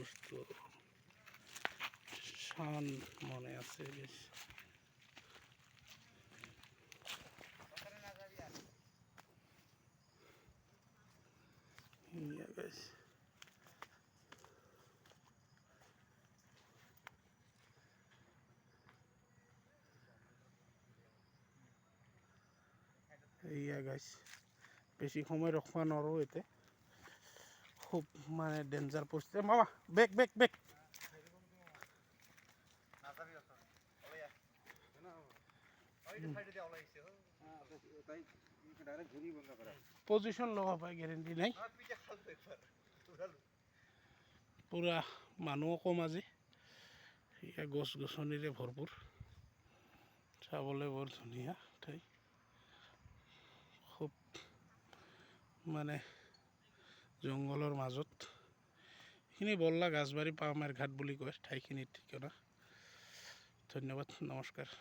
বস্তু শান মনে আছে বেশ। এইয়া গাইছ বেছি সময় ৰখবা নোৱাৰোঁ এতে খুব মানে ডেঞ্জাৰ পৰিস্থিতি মামা বেক বেক বেক পজিশন ল'ব পাই গেৰেণ্টি নাই পুৰা মানুহো কম আজি এয়া গছ গছনিৰে ভৰপূৰ চাবলৈ বৰ ধুনীয়া ঠাই খুব মানে জংঘলৰ মাজত এইখিনি বল্লা গাছবাৰী পামেৰ ঘাট বুলি কয় ঠাইখিনিৰ ঠিকনা ধন্যবাদ নমস্কাৰ।